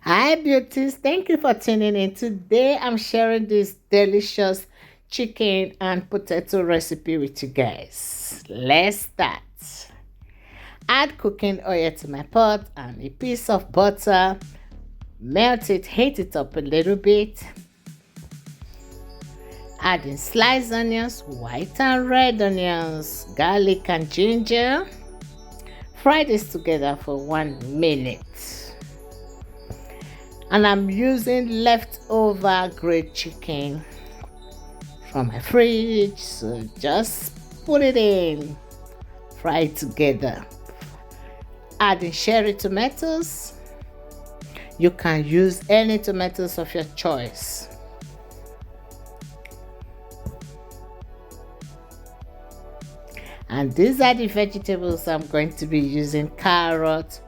Hi, beauties. Thank you for tuning in. Today, I'm sharing this delicious chicken and potato recipe with you guys. Let's start. Add cooking oil to my pot and a piece of butter. Melt it, heat it up a little bit. Add in sliced onions, white and red onions, garlic and ginger. Fry this together for 1 minute. And I'm using leftover grilled chicken from my fridge, so just put it in, fry it together. Adding cherry tomatoes. You can use any tomatoes of your choice. And these are the vegetables I'm going to be using: carrot,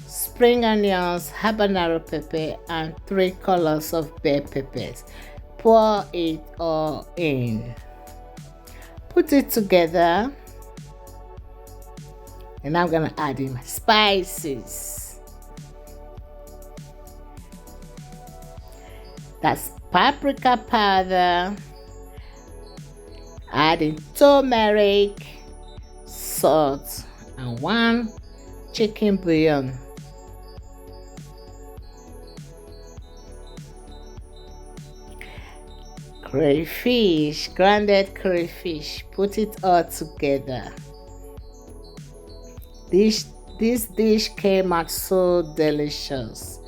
spring onions, habanero pepper, and 3 colors of bell peppers. Pour it all in. Put it together. And I'm gonna add in my spices. That's paprika powder. Adding turmeric, salt, and 1 chicken bouillon. Crayfish, grounded crayfish. Put it all together. This dish came out so delicious.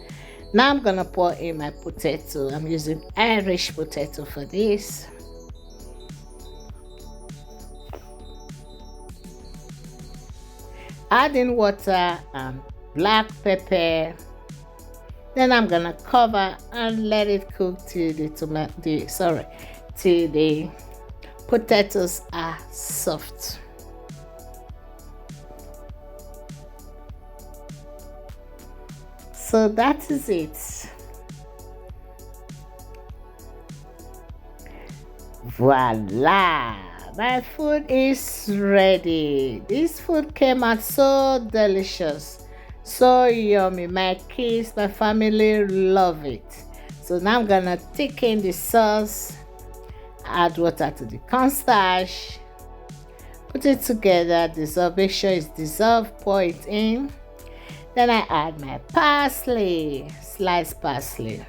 Now I'm gonna pour in my potato. I'm using Irish potato for this. Add in water and black pepper. Then I'm gonna cover and let it cook till the potatoes are soft. So that is it. Voila! My food is ready. This food came out so delicious, so yummy. My kids, my family love it. So now I'm gonna thicken the sauce, add water to the cornstarch, put it together, dissolve, make sure it's dissolved, pour it in. Then I add my parsley, sliced parsley.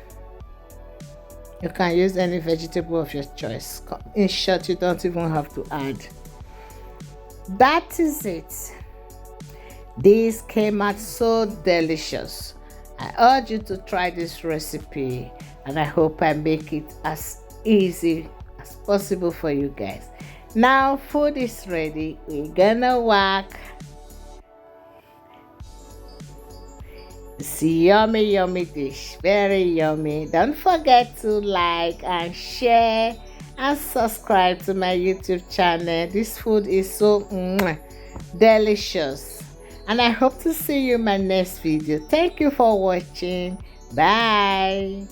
You can use any vegetable of your choice. In short, you don't even have to add. That is it. This came out so delicious. I urge you to try this recipe, and I hope I make it as easy as possible for you guys. Now food is ready. We're gonna work. It's a yummy, yummy dish. Very yummy. Don't forget to like and share and subscribe to my YouTube channel. This food is so delicious. And I hope to see you in my next video. Thank you for watching. Bye.